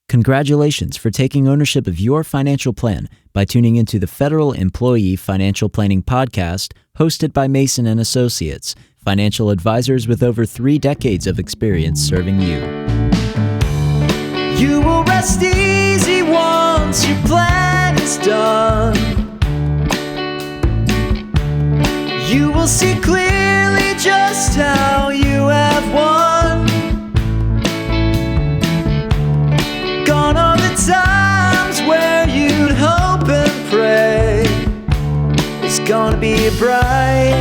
Congratulations for taking ownership of your financial plan by tuning into the Federal Employee Financial Planning Podcast, hosted by Mason and Associates, financial advisors with over 3 decades of experience serving you. You will rest easy once your plan is done. You will see clearly just how you have won. Gone are the times where you'd hope and pray. It's gonna be a bright,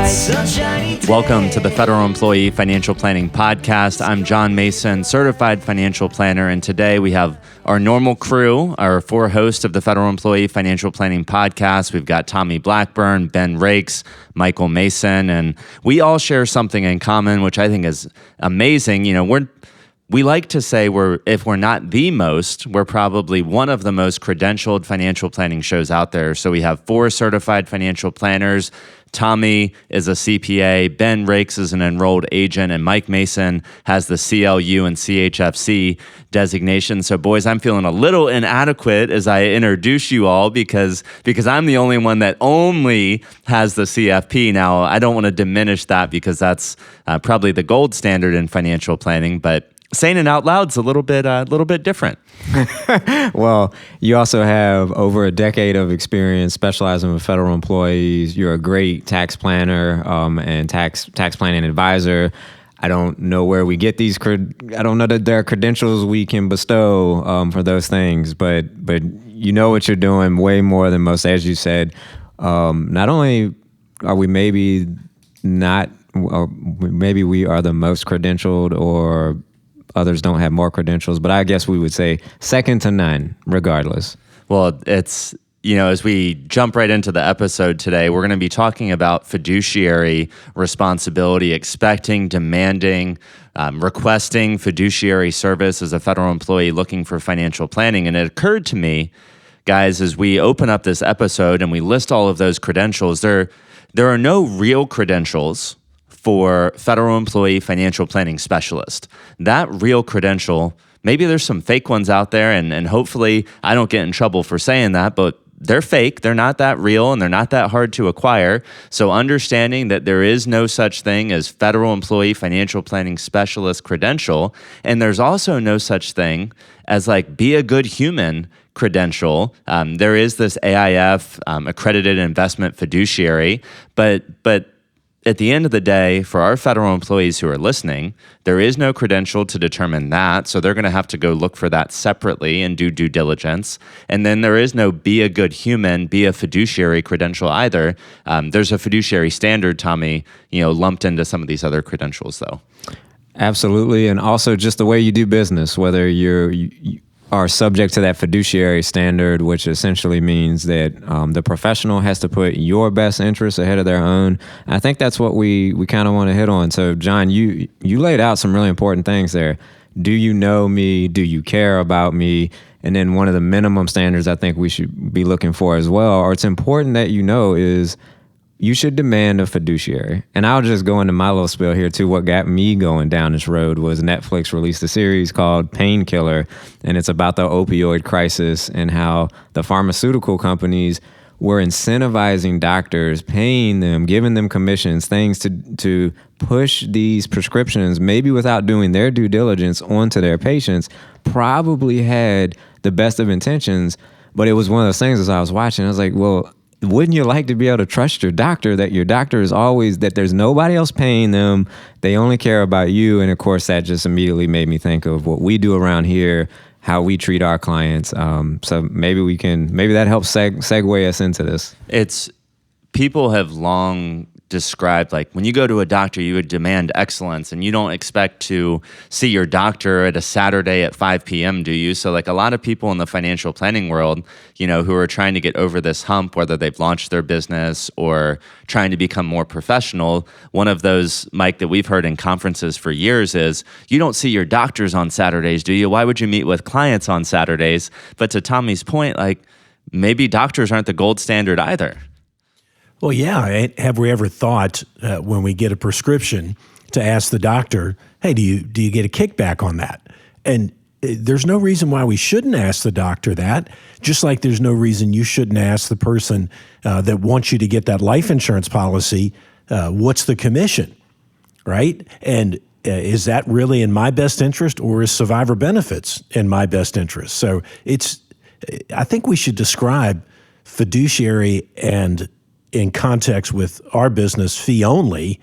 sunshiny day. Welcome to the Federal Employee Financial Planning Podcast. I'm John Mason, certified financial planner, and today we have our normal crew, our 4 hosts of the Federal Employee Financial Planning Podcast. We've got Tommy Blackburn, Ben Rakes, Michael Mason, and we all share something in common, which I think is amazing. We like to say if we're not the most, we're probably one of the most credentialed financial planning shows out there. So we have 4 certified financial planners. Tommy is a CPA, Ben Rakes is an enrolled agent, and Mike Mason has the CLU and CHFC designation. So boys, I'm feeling a little inadequate as I introduce you all because I'm the only one that only has the CFP. Now, I don't want to diminish that because that's probably the gold standard in financial planning, but saying it out loud is a little bit different. Well, you also have over a decade of experience specializing with federal employees. You're a great tax planner and tax planning advisor. I don't know where we get these. I don't know that there are credentials we can bestow for those things, but you know what you're doing way more than most. As you said, not only are we maybe not, or maybe we are the most credentialed, or others don't have more credentials, but I guess we would say second to none, regardless. Well, it's, as we jump right into the episode today, we're going to be talking about fiduciary responsibility, expecting, demanding, requesting fiduciary service as a federal employee looking for financial planning. And it occurred to me, guys, as we open up this episode and we list all of those credentials, there are no real credentials for federal employee financial planning specialist. That real credential, maybe there's some fake ones out there, and hopefully I don't get in trouble for saying that, but they're fake. They're not that real, and they're not that hard to acquire. So understanding that there is no such thing as federal employee financial planning specialist credential, and there's also no such thing as be a good human credential. There is this AIF, accredited investment fiduciary, but at the end of the day, for our federal employees who are listening, there is no credential to determine that, so they're going to have to go look for that separately and do due diligence. And then there is no be a good human, be a fiduciary credential either. There's a fiduciary standard, Tommy, lumped into some of these other credentials, though. Absolutely, and also just the way you do business, whether you are subject to that fiduciary standard, which essentially means that the professional has to put your best interests ahead of their own. I think that's what we kind of want to hit on. So, John, you laid out some really important things there. Do you know me? Do you care about me? And then one of the minimum standards I think we should be looking for as well, or it's important that you know, is you should demand a fiduciary. And I'll just go into my little spiel here too. What got me going down this road was Netflix released a series called Painkiller, and it's about the opioid crisis and how the pharmaceutical companies were incentivizing doctors, paying them, giving them commissions, things to push these prescriptions, maybe without doing their due diligence, onto their patients. Probably had the best of intentions, but it was one of those things as I was watching, I was like, well, wouldn't you like to be able to trust your doctor, that your doctor is always, that there's nobody else paying them, they only care about you? And of course, that just immediately made me think of what we do around here, how we treat our clients. So maybe that helps segue us into this. People have long described, when you go to a doctor, you would demand excellence, and you don't expect to see your doctor at a Saturday at 5 p.m., do you? So a lot of people in the financial planning world, who are trying to get over this hump, whether they've launched their business or trying to become more professional, one of those, Mike, that we've heard in conferences for years is, you don't see your doctors on Saturdays, do you? Why would you meet with clients on Saturdays? But to Tommy's point, maybe doctors aren't the gold standard either. Well, yeah. Have we ever thought when we get a prescription to ask the doctor, hey, do you get a kickback on that? And there's no reason why we shouldn't ask the doctor that, just like there's no reason you shouldn't ask the person that wants you to get that life insurance policy, what's the commission, right? And is that really in my best interest, or is survivor benefits in my best interest? So I think we should describe fiduciary and in context with our business fee only,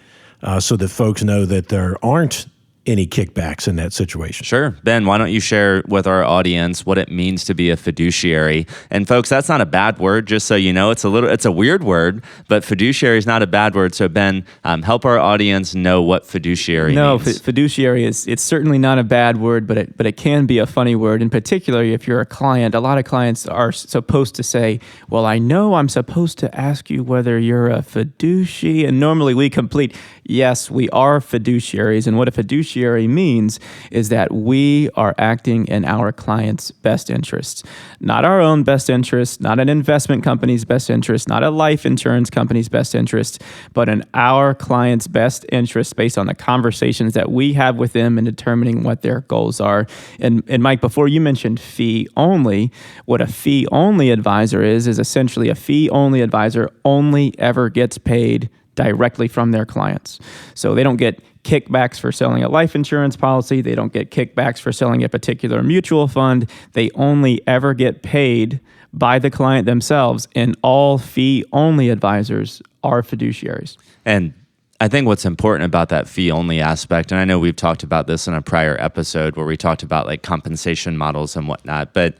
so that folks know that there aren't any kickbacks in that situation. Sure. Ben, why don't you share with our audience what it means to be a fiduciary? And folks, that's not a bad word, just so you know. It's a weird word, but fiduciary is not a bad word. So Ben, help our audience know what fiduciary means. No, fiduciary it's certainly not a bad word, but it can be a funny word. In particular, if you're a client, a lot of clients are supposed to say, well, I know I'm supposed to ask you whether you're a fiduciary. And normally we complete, yes, we are fiduciaries. And what a fiduciary means is that we are acting in our client's best interests, not our own best interest, not an investment company's best interest, not a life insurance company's best interest, but in our client's best interest based on the conversations that we have with them in determining what their goals are. And Mike, before you mentioned fee only, what a fee only advisor is essentially a fee only advisor only ever gets paid directly from their clients. So they don't get kickbacks for selling a life insurance policy. They don't get kickbacks for selling a particular mutual fund. They only ever get paid by the client themselves, and all fee-only advisors are fiduciaries. And I think what's important about that fee-only aspect, and I know we've talked about this in a prior episode where we talked about like compensation models and whatnot, but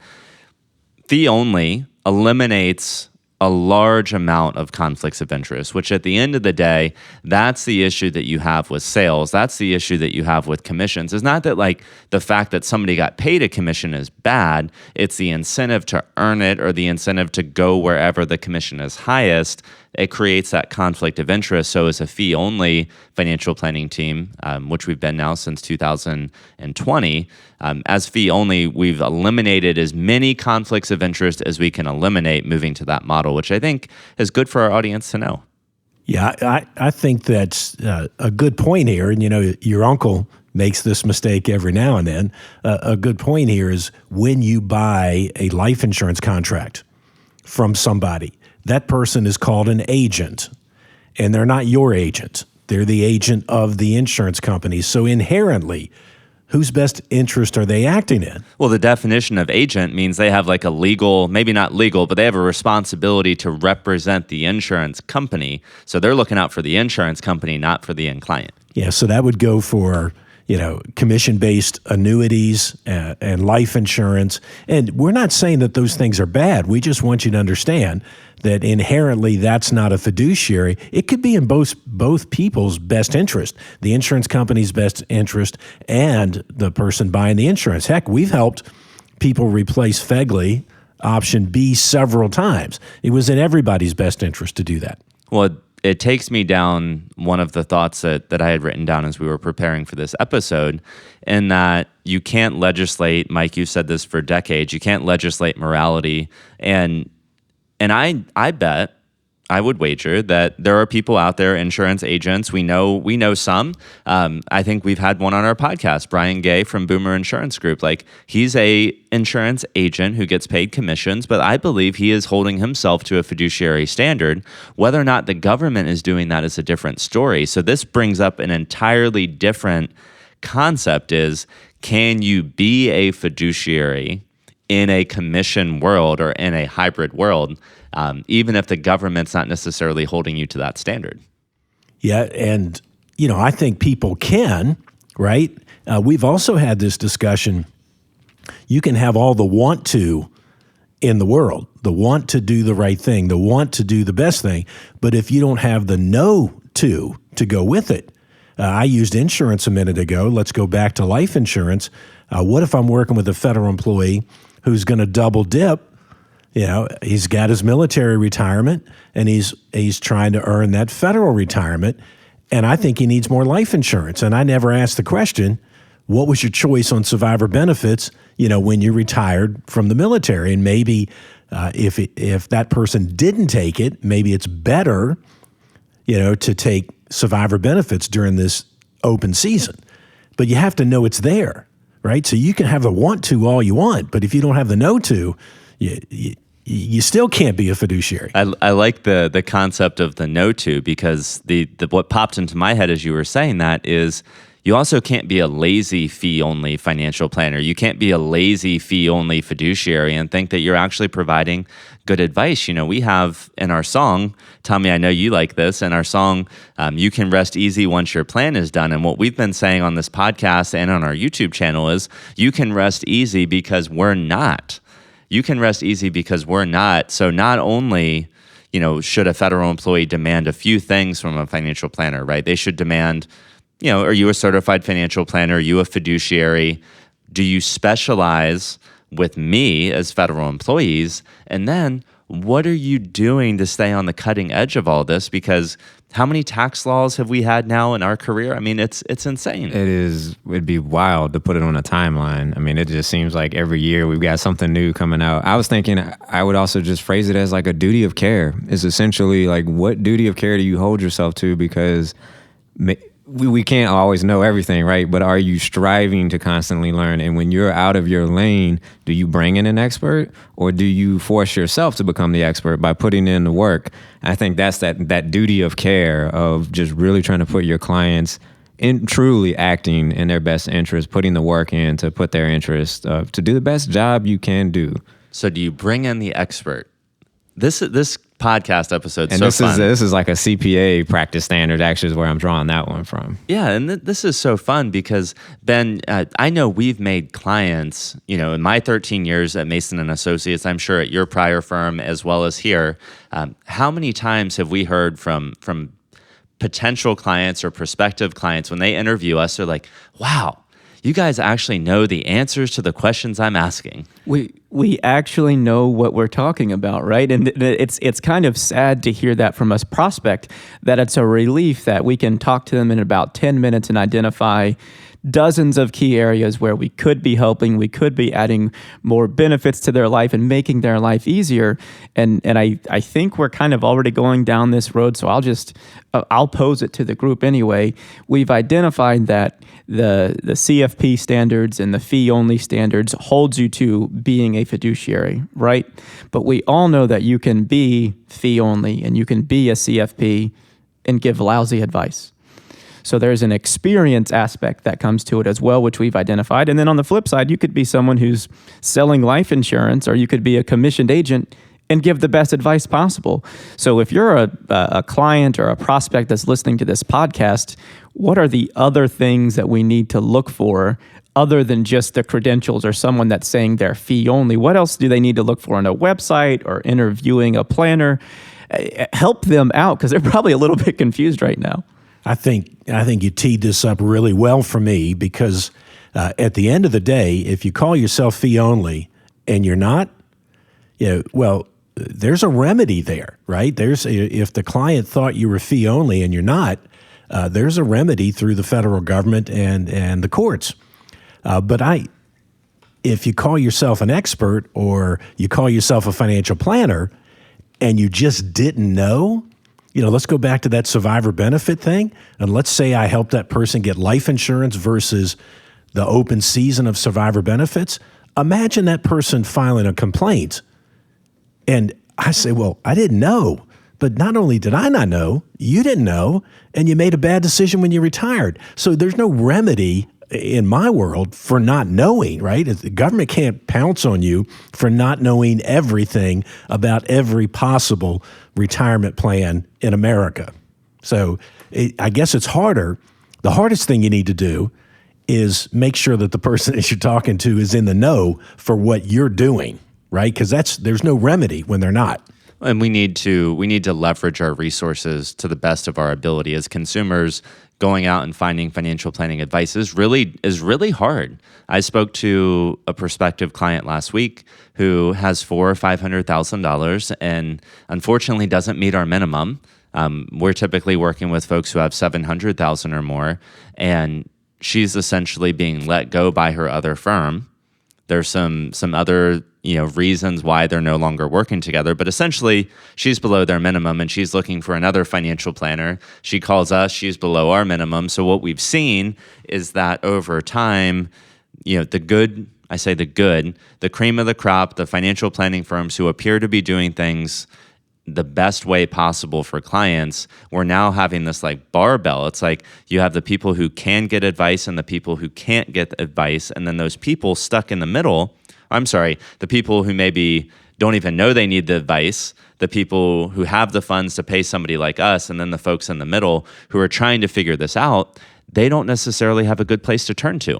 fee-only eliminates a large amount of conflicts of interest, which at the end of the day, that's the issue that you have with sales. That's the issue that you have with commissions. It's not that like the fact that somebody got paid a commission is bad. It's the incentive to earn it or the incentive to go wherever the commission is highest. It creates that conflict of interest. So as a fee-only financial planning team, which we've been now since 2020, as fee-only, we've eliminated as many conflicts of interest as we can eliminate moving to that model, which I think is good for our audience to know. Yeah, I think that's a good point here. And, you know, your uncle makes this mistake every now and then. A good point here is when you buy a life insurance contract from somebody, that person is called an agent, and they're not your agent. They're the agent of the insurance company. So inherently, whose best interest are they acting in? Well, the definition of agent means they have like a legal, maybe not legal, but they have a responsibility to represent the insurance company. So they're looking out for the insurance company, not for the end client. Yeah, so that would go for, you know, commission-based annuities and life insurance. And we're not saying that those things are bad. We just want you to understand that inherently that's not a fiduciary. It could be in both people's best interest, the insurance company's best interest and the person buying the insurance. Heck, we've helped people replace FEGLI option B several times. It was in everybody's best interest to do that. Well, it takes me down one of the thoughts that I had written down as we were preparing for this episode, in that you can't legislate, Mike, you've said this for decades, you can't legislate morality. And I bet, I would wager that there are people out there, insurance agents. We know some. I think we've had one on our podcast, Brian Gay from Boomer Insurance Group. Like, he's a insurance agent who gets paid commissions, but I believe he is holding himself to a fiduciary standard. Whether or not the government is doing that is a different story. So this brings up an entirely different concept: is, can you be a fiduciary in a commission world or in a hybrid world, even if the government's not necessarily holding you to that standard? Yeah, and, you know, I think people can, right? We've also had this discussion. You can have all the want to in the world, the want to do the right thing, the want to do the best thing, but if you don't have the no to go with it. I used insurance a minute ago. Let's go back to life insurance. What if I'm working with a federal employee who's going to double dip? You know, he's got his military retirement and he's trying to earn that federal retirement. And I think he needs more life insurance. And I never asked the question, what was your choice on survivor benefits, you know, when you retired from the military? And maybe if that person didn't take it, maybe it's better, you know, to take survivor benefits during this open season. But you have to know it's there, right? So you can have the want to all you want, but if you don't have the know to, you still can't be a fiduciary. I like the concept of the no to, because the what popped into my head as you were saying that is you also can't be a lazy fee-only financial planner. You can't be a lazy fee-only fiduciary and think that you're actually providing good advice. You know, we have in our song, Tommy, I know you like this, in our song, you can rest easy once your plan is done. And what we've been saying on this podcast and on our YouTube channel is you can rest easy because we're not. You can rest easy because we're not. So not only, you know, should a federal employee demand a few things from a financial planner, right? They should demand, you know, are you a certified financial planner? Are you a fiduciary? Do you specialize with me as federal employees? And then what are you doing to stay on the cutting edge of all this? Because how many tax laws have we had now in our career? I mean, it's insane. It'd be wild to put it on a timeline. I mean, it just seems like every year we've got something new coming out. I was thinking I would also just phrase it as like a duty of care. It's essentially like, what duty of care do you hold yourself to? Because we can't always know everything, right? But are you striving to constantly learn? And when you're out of your lane, do you bring in an expert, or do you force yourself to become the expert by putting in the work? I think that's that duty of care of just really trying to put your clients in, truly acting in their best interest, putting the work in to put their interest, to do the best job you can do. So do you bring in the expert? This podcast episode, and so this fun. This is like a CPA practice standard. Actually, is where I'm drawing that one from. Yeah, and this is so fun because Ben, I know we've made clients. You know, in my 13 years at Mason and Associates, I'm sure at your prior firm as well as here. How many times have we heard from potential clients or prospective clients when they interview us? They're like, "Wow, you guys actually know the answers to the questions I'm asking." We actually know what we're talking about, right? And it's kind of sad to hear that from a prospect, that it's a relief that we can talk to them in about 10 minutes and identify dozens of key areas where we could be helping, we could be adding more benefits to their life and making their life easier. And I think we're kind of already going down this road, so I'll pose it to the group anyway. We've identified that the CFP standards and the fee-only standards holds you to being a fiduciary, right? But we all know that you can be fee-only and you can be a CFP and give lousy advice. So there's an experience aspect that comes to it as well, which we've identified. And then on the flip side, you could be someone who's selling life insurance, or you could be a commissioned agent and give the best advice possible. So if you're a client or a prospect that's listening to this podcast, what are the other things that we need to look for other than just the credentials or someone that's saying they're fee only? What else do they need to look for on a website or interviewing a planner? Help them out, because they're probably a little bit confused right now. I think you teed this up really well for me, because at the end of the day, if you call yourself fee only and you're not, well, there's a remedy there, right? If the client thought you were fee only and you're not, there's a remedy through the federal government and the courts. But if you call yourself an expert, or you call yourself a financial planner and you just didn't know, let's go back to that survivor benefit thing. And let's say I helped that person get life insurance versus the open season of survivor benefits. Imagine that person filing a complaint. And I say, well, I didn't know. But not only did I not know, you didn't know, and you made a bad decision when you retired. So there's no remedy in my world for not knowing, right? The government can't pounce on you for not knowing everything about every possible retirement plan in America. So I guess it's harder. The hardest thing you need to do is make sure that the person that you're talking to is in the know for what you're doing, right? Because there's no remedy when they're not. And we need to leverage our resources to the best of our ability as consumers. Going out and finding financial planning advice is really hard. I spoke to a prospective client last week who has $400,000 or $500,000 and unfortunately doesn't meet our minimum. We're typically working with folks who have $700,000 or more, and she's essentially being let go by her other firm. There's some other reasons why they're no longer working together, but essentially she's below their minimum and she's looking for another financial planner. She calls us, she's below our minimum. So what we've seen is that over time, the cream of the crop, the financial planning firms who appear to be doing things the best way possible for clients, we're now having this like barbell. It's like you have the people who can get advice and the people who can't get advice. And then those people stuck in the middle, the people who maybe don't even know they need the advice, the people who have the funds to pay somebody like us, and then the folks in the middle who are trying to figure this out, they don't necessarily have a good place to turn to.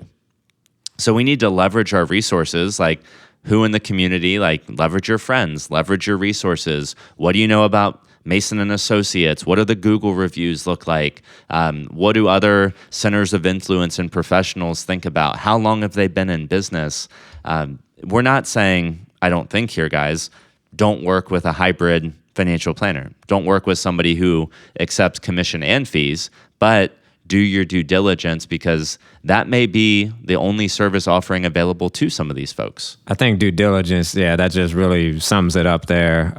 So we need to leverage our resources, like who in the community, like leverage your friends, leverage your resources. What do you know about Mason and Associates? What do the Google reviews look like? What do other centers of influence and professionals think about? How long have they been in business? We're not saying, I don't think here, guys, don't work with a hybrid financial planner. Don't work with somebody who accepts commission and fees, but do your due diligence, because that may be the only service offering available to some of these folks. I think due diligence, that just really sums it up there.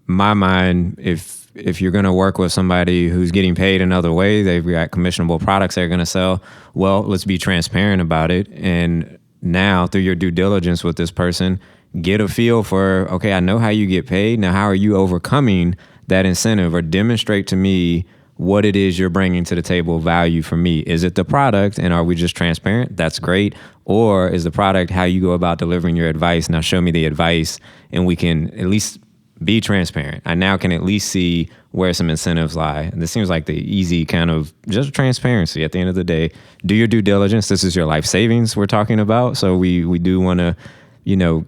My mind, if you're going to work with somebody who's getting paid another way, they've got commissionable products they're going to sell, well, let's be transparent about it. And now through your due diligence with this person, get a feel for, okay, I know how you get paid. Now, how are you overcoming that incentive, or demonstrate to me what it is you're bringing to the table value for me. Is it the product, and are we just transparent? That's great. Or is the product how you go about delivering your advice? Now show me the advice, and we can at least be transparent. I now can at least see where some incentives lie. And this seems like the easy kind of just transparency at the end of the day. Do your due diligence. This is your life savings we're talking about. So we do want to,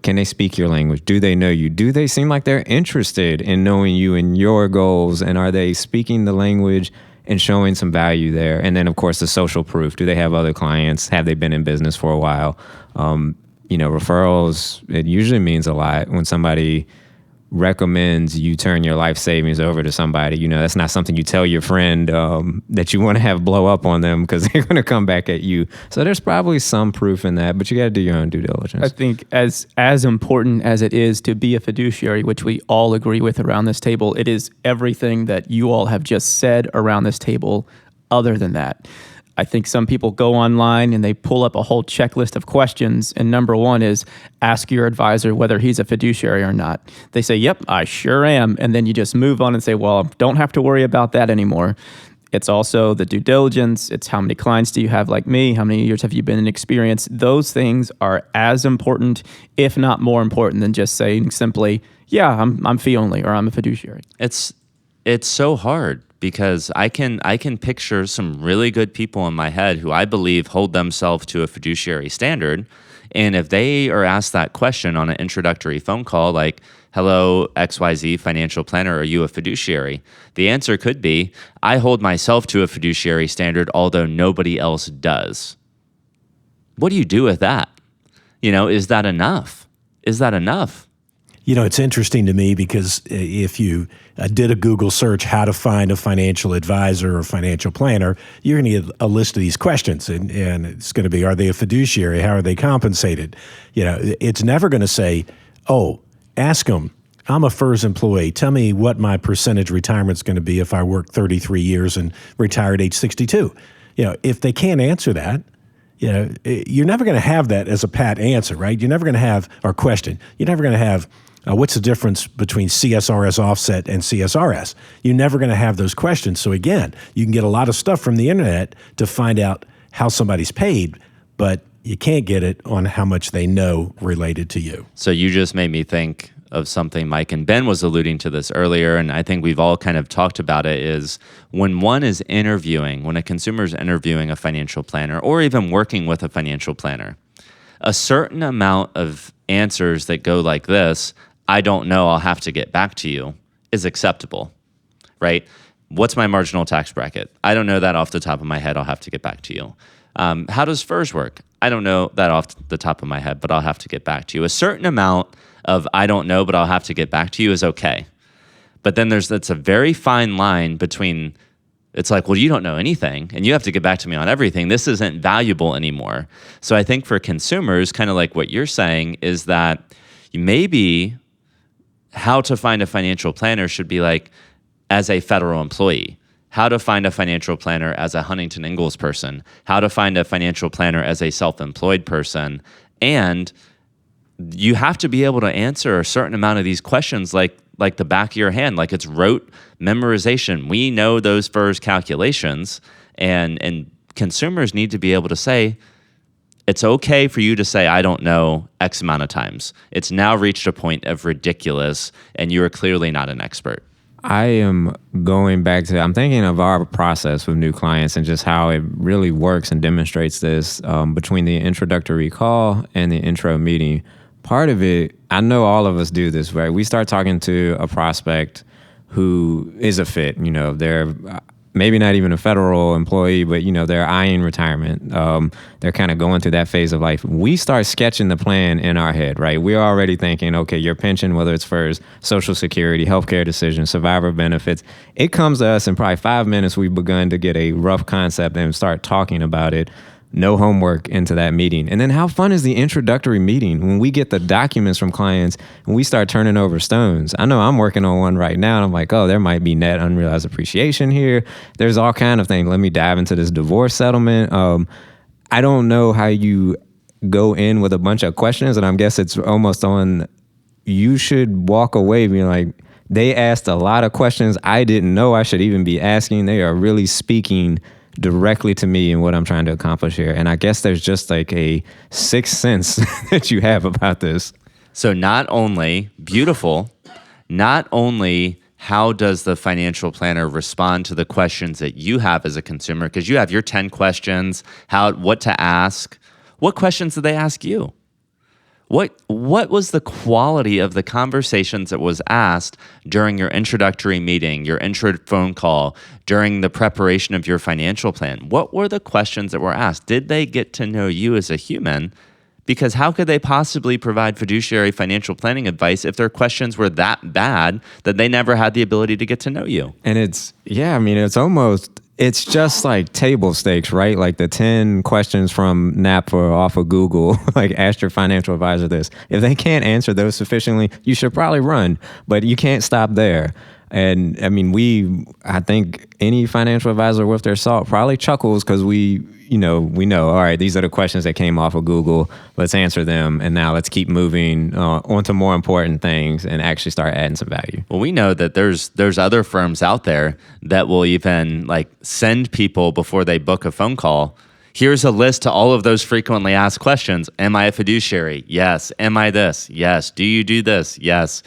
can they speak your language? Do they know you? Do they seem like they're interested in knowing you and your goals? And are they speaking the language and showing some value there? And then, of course, the social proof. Do they have other clients? Have they been in business for a while? Referrals, it usually means a lot when somebody recommends you turn your life savings over to somebody. That's not something you tell your friend that you want to have blow up on them, because they're going to come back at you. So there's probably some proof in that, but you got to do your own due diligence. I think as important as it is to be a fiduciary, which we all agree with around this table, it is everything that you all have just said around this table other than that. I think some people go online and they pull up a whole checklist of questions, and number one is ask your advisor whether he's a fiduciary or not. They say, yep, I sure am. And then you just move on and say, well, don't have to worry about that anymore. It's also the due diligence. It's how many clients do you have like me? How many years have you been in experience? Those things are as important, if not more important, than just saying simply, yeah, I'm fee only, or I'm a fiduciary. It's so hard, because I can picture some really good people in my head who I believe hold themselves to a fiduciary standard. And if they are asked that question on an introductory phone call, like, hello, XYZ financial planner, are you a fiduciary? The answer could be, I hold myself to a fiduciary standard, although nobody else does. What do you do with that? Is that enough? Is that enough? It's interesting to me, because if you did a Google search, how to find a financial advisor or financial planner, you're going to get a list of these questions. And it's going to be, are they a fiduciary? How are they compensated? It's never going to say, oh, ask them, I'm a FERS employee. Tell me what my percentage retirement's going to be if I work 33 years and retire at age 62. If they can't answer that, you're never going to have that as a pat answer, right? You're never going to have, or question, you're never going to have, what's the difference between CSRS offset and CSRS? You're never going to have those questions. So again, you can get a lot of stuff from the internet to find out how somebody's paid, but you can't get it on how much they know related to you. So you just made me think of something Mike and Ben was alluding to this earlier, and I think we've all kind of talked about it, is when a consumer is interviewing a financial planner, or even working with a financial planner, a certain amount of answers that go like this, I don't know, I'll have to get back to you, is acceptable, right? What's my marginal tax bracket? I don't know that off the top of my head, I'll have to get back to you. How does FERS work? I don't know that off the top of my head, but I'll have to get back to you. A certain amount of I don't know, but I'll have to get back to you is okay. But then it's a very fine line between, it's like, well, you don't know anything and you have to get back to me on everything. This isn't valuable anymore. So I think for consumers, kind of like what you're saying, is that maybe how to find a financial planner should be like, as a federal employee, how to find a financial planner as a Huntington Ingalls person, how to find a financial planner as a self-employed person. And you have to be able to answer a certain amount of these questions like the back of your hand, like it's rote memorization. We know those FERS calculations, and consumers need to be able to say, it's okay for you to say, I don't know X amount of times. It's now reached a point of ridiculous, and you are clearly not an expert. I am going back to, I'm thinking of our process with new clients and just how it really works and demonstrates this between the introductory call and the intro meeting. Part of it, I know all of us do this, right? We start talking to a prospect who is a fit. They're maybe not even a federal employee, but they're eyeing retirement. They're kind of going through that phase of life. We start sketching the plan in our head, right? We're already thinking, okay, your pension, whether it's for Social Security, healthcare decisions, survivor benefits, it comes to us in probably 5 minutes. We've begun to get a rough concept and start talking about it. No homework into that meeting. And then how fun is the introductory meeting when we get the documents from clients and we start turning over stones? I know I'm working on one right now and I'm like, oh, there might be net unrealized appreciation here. There's all kind of things. Let me dive into this divorce settlement. I don't know how you go in with a bunch of questions, and I guess it's almost on, you should walk away being like, they asked a lot of questions I didn't know I should even be asking. They are really speaking directly to me and what I'm trying to accomplish here. And I guess there's just like a sixth sense that you have about this. So not only how does the financial planner respond to the questions that you have as a consumer, because you have your 10 questions, what to ask. What questions did they ask you? What was the quality of the conversations that was asked during your introductory meeting, your intro phone call, during the preparation of your financial plan? What were the questions that were asked? Did they get to know you as a human? Because how could they possibly provide fiduciary financial planning advice if their questions were that bad that they never had the ability to get to know you? And it's just like table stakes, right? Like the 10 questions from NAP or off of Google, like ask your financial advisor this. If they can't answer those sufficiently, you should probably run, but you can't stop there. And I mean, I think any financial advisor worth their salt probably chuckles because we know, all right, these are the questions that came off of Google. Let's answer them. And now let's keep moving on to more important things and actually start adding some value. Well, we know that there's other firms out there that will even like send people before they book a phone call. Here's a list to all of those frequently asked questions. Am I a fiduciary? Yes. Am I this? Yes. Do you do this? Yes.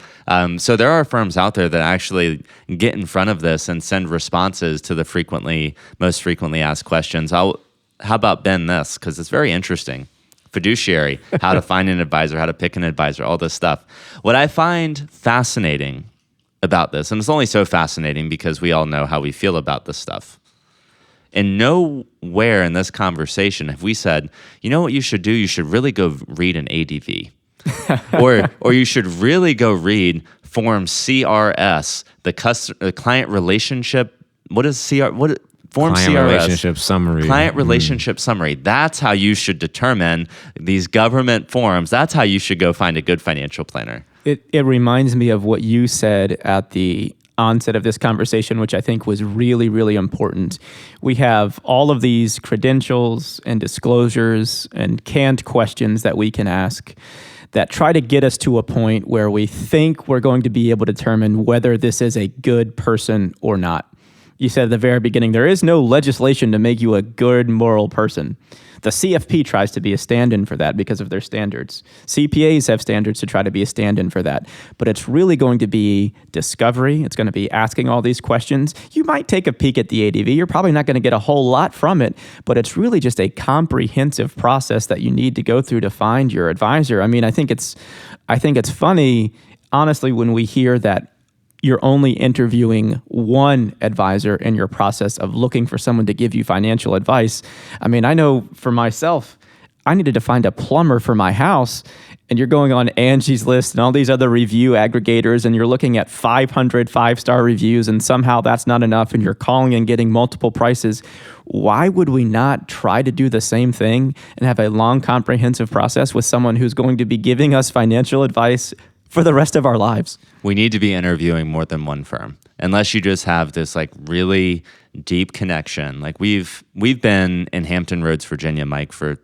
So there are firms out there that actually get in front of this and send responses to the most frequently asked questions. How about Ben this? Because it's very interesting. Fiduciary, how to find an advisor, how to pick an advisor, all this stuff. What I find fascinating about this, and it's only so fascinating because we all know how we feel about this stuff. And nowhere in this conversation have we said, you know what you should do? You should really go read an ADV. or you should really go read Form CRS, the client relationship. What is Form Client CRS? relationship summary. Client relationship summary. That's how you should determine these government forms. That's how you should go find a good financial planner. It reminds me of what you said at the onset of this conversation, which I think was really, really important. We have all of these credentials and disclosures and canned questions that we can ask that try to get us to a point where we think we're going to be able to determine whether this is a good person or not. You said at the very beginning, there is no legislation to make you a good moral person. The CFP tries to be a stand-in for that because of their standards. CPAs have standards to try to be a stand-in for that. But it's really going to be discovery. It's going to be asking all these questions. You might take a peek at the ADV. You're probably not going to get a whole lot from it, but it's really just a comprehensive process that you need to go through to find your advisor. I mean, I think it's funny, honestly, when we hear that you're only interviewing one advisor in your process of looking for someone to give you financial advice. I mean, I know for myself, I needed to find a plumber for my house, and you're going on Angie's List and all these other review aggregators, and you're looking at 500 five-star reviews, and somehow that's not enough, and you're calling and getting multiple prices. Why would we not try to do the same thing and have a long, comprehensive process with someone who's going to be giving us financial advice for the rest of our lives? We need to be interviewing more than one firm. Unless you just have this like really deep connection. Like we've been in Hampton Roads, Virginia, Mike, for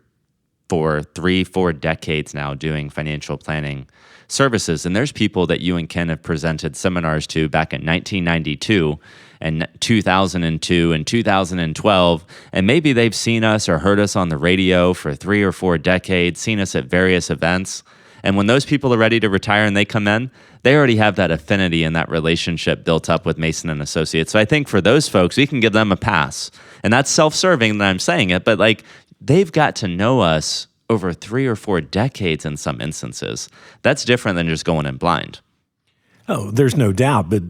3-4 decades now doing financial planning services. And there's people that you and Ken have presented seminars to back in 1992 and 2002 and 2012. And maybe they've seen us or heard us on the radio for 3 or 4 decades, seen us at various events. And when those people are ready to retire and they come in, they already have that affinity and that relationship built up with Mason and Associates. So I think for those folks, we can give them a pass. And that's self-serving that I'm saying it, but like they've got to know us over 3 or 4 decades in some instances. That's different than just going in blind. Oh, there's no doubt. But,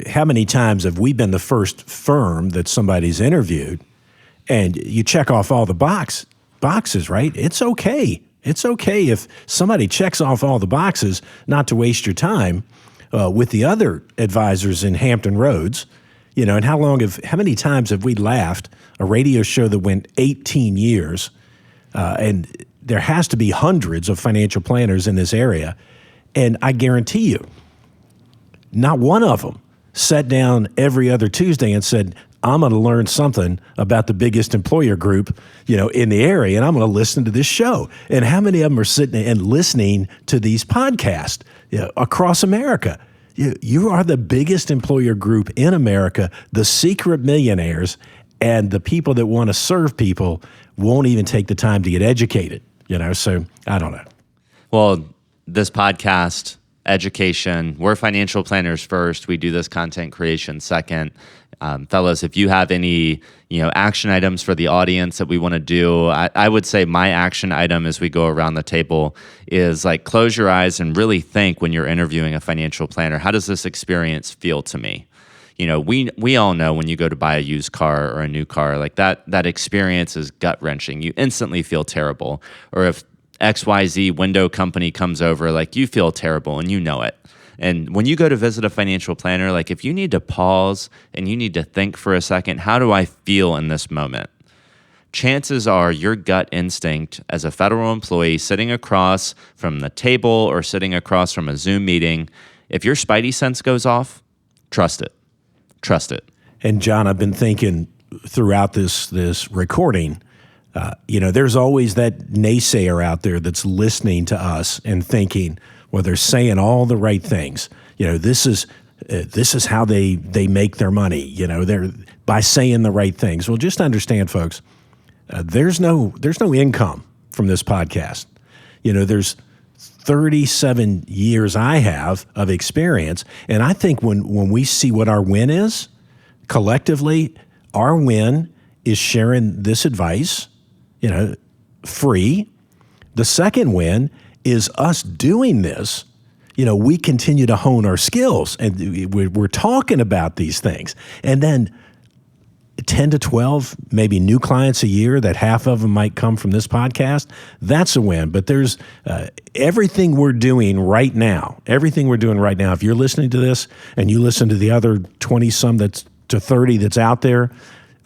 how many times have we been the first firm that somebody's interviewed and you check off all the boxes, right? It's okay. It's okay if somebody checks off all the boxes, not to waste your time with the other advisors in Hampton Roads. And how many times have we laughed? A radio show that went 18 years, and there has to be hundreds of financial planners in this area. And I guarantee you, not one of them sat down every other Tuesday and said, I'm going to learn something about the biggest employer group, in the area, and I'm going to listen to this show. And how many of them are sitting and listening to these podcasts across America? You are the biggest employer group in America, the secret millionaires, and the people that want to serve people won't even take the time to get educated, So I don't know. Well, this podcast, education, we're financial planners first. We do this content creation second. Fellows, if you have any, action items for the audience that we want to do, I would say my action item as we go around the table is like close your eyes and really think when you're interviewing a financial planner, how does this experience feel to me? We all know when you go to buy a used car or a new car, like that experience is gut wrenching. You instantly feel terrible. Or if XYZ window company comes over, like you feel terrible and you know it. And when you go to visit a financial planner, like if you need to pause and you need to think for a second, how do I feel in this moment? Chances are your gut instinct as a federal employee sitting across from the table or sitting across from a Zoom meeting, if your spidey sense goes off, trust it. Trust it. And John, I've been thinking throughout this recording, there's always that naysayer out there that's listening to us and thinking, well, they're saying all the right things. This is how they make their money. They're by saying the right things. Well, just understand, folks, there's no income from this podcast. There's 37 years I have of experience, and I think when we see what our win is, collectively, our win is sharing this advice, free. The second win is us doing this. We continue to hone our skills, and we're talking about these things. And then 10 to 12, maybe new clients a year that half of them might come from this podcast, that's a win. But there's everything we're doing right now, if you're listening to this and you listen to the other 20-some to 30 that's out there,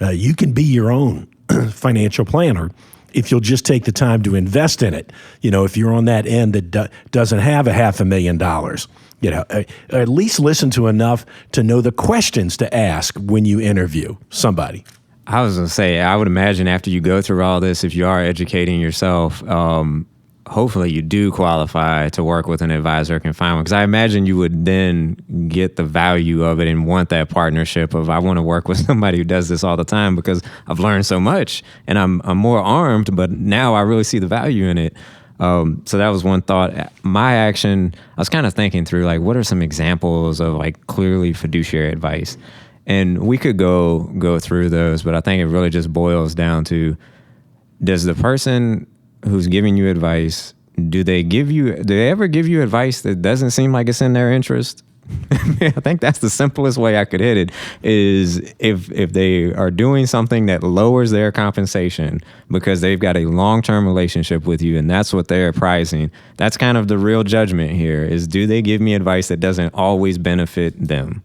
you can be your own financial planner if you'll just take the time to invest in it. If you're on that end that doesn't have $500,000, at least listen to enough to know the questions to ask when you interview somebody. I was going to say, I would imagine after you go through all this, if you are educating yourself, hopefully you do qualify to work with an advisor or can find one. Because I imagine you would then get the value of it and want that partnership of, I want to work with somebody who does this all the time because I've learned so much and I'm more armed, but now I really see the value in it. So that was one thought. My action, I was kind of thinking through, like, what are some examples of like clearly fiduciary advice? And we could go through those, but I think it really just boils down to, does the person who's giving you advice, do they ever give you advice that doesn't seem like it's in their interest? I think that's the simplest way I could hit it, is if they are doing something that lowers their compensation because they've got a long-term relationship with you and that's what they're pricing. That's kind of the real judgment here, is do they give me advice that doesn't always benefit them?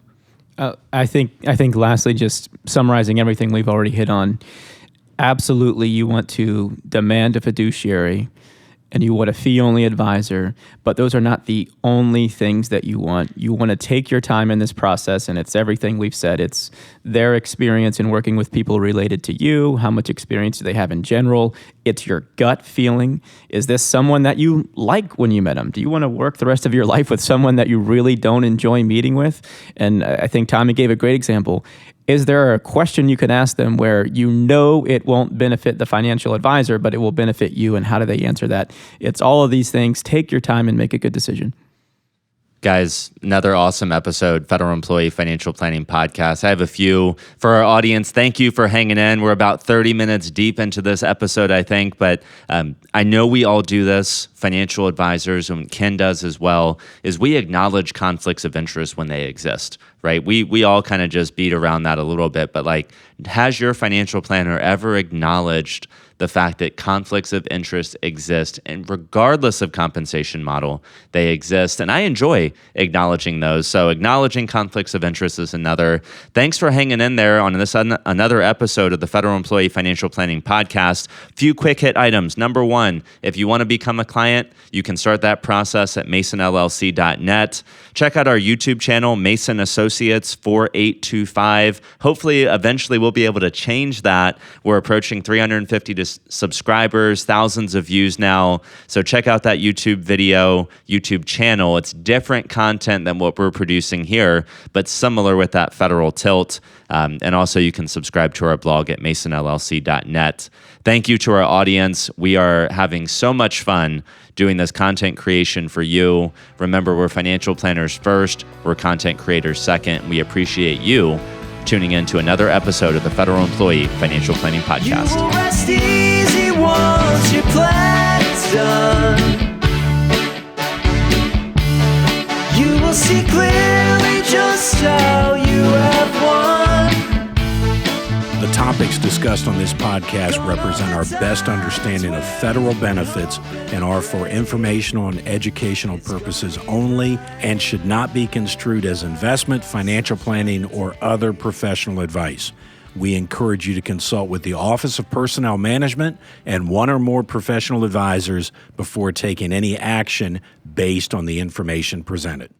I think lastly, just summarizing everything we've already hit on, absolutely you want to demand a fiduciary and you want a fee-only advisor, but those are not the only things that you want. You want to take your time in this process, and it's everything we've said. It's their experience in working with people related to you, how much experience do they have in general. It's your gut feeling. Is this someone that you like when you met them? Do you want to work the rest of your life with someone that you really don't enjoy meeting with? And I think Tommy gave a great example. Is there a question you can ask them where you know it won't benefit the financial advisor, but it will benefit you, and how do they answer that? It's all of these things. Take your time and make a good decision. Guys, another awesome episode, Federal Employee Financial Planning Podcast. I have a few for our audience. Thank you for hanging in. We're about 30 minutes deep into this episode, I think, but I know we all do this, financial advisors, and Ken does as well, is we acknowledge conflicts of interest when they exist, right? We all kind of just beat around that a little bit, but like, has your financial planner ever acknowledged the fact that conflicts of interest exist, and regardless of compensation model, they exist? And I enjoy acknowledging those. So acknowledging conflicts of interest is another. Thanks for hanging in there on this another episode of the Federal Employee Financial Planning Podcast. Few quick hit items. Number one, if you want to become a client, you can start that process at masonllc.net. Check out our YouTube channel, Mason Associates 4825. Hopefully, eventually we'll be able to change that. We're approaching 350 subscribers, thousands of views now. So check out that YouTube video, YouTube channel. It's different content than what we're producing here, but similar with that federal tilt. And also you can subscribe to our blog at masonllc.net. Thank you to our audience. We are having so much fun doing this content creation for you. Remember, we're financial planners first, we're content creators second. We appreciate you tuning in to another episode of the Federal Employee Financial Planning Podcast. You will rest easy once your plan is done. You will see clearly just how you have won. The topics discussed on this podcast represent our best understanding of federal benefits and are for informational and educational purposes only, and should not be construed as investment, financial planning, or other professional advice. We encourage you to consult with the Office of Personnel Management and one or more professional advisors before taking any action based on the information presented.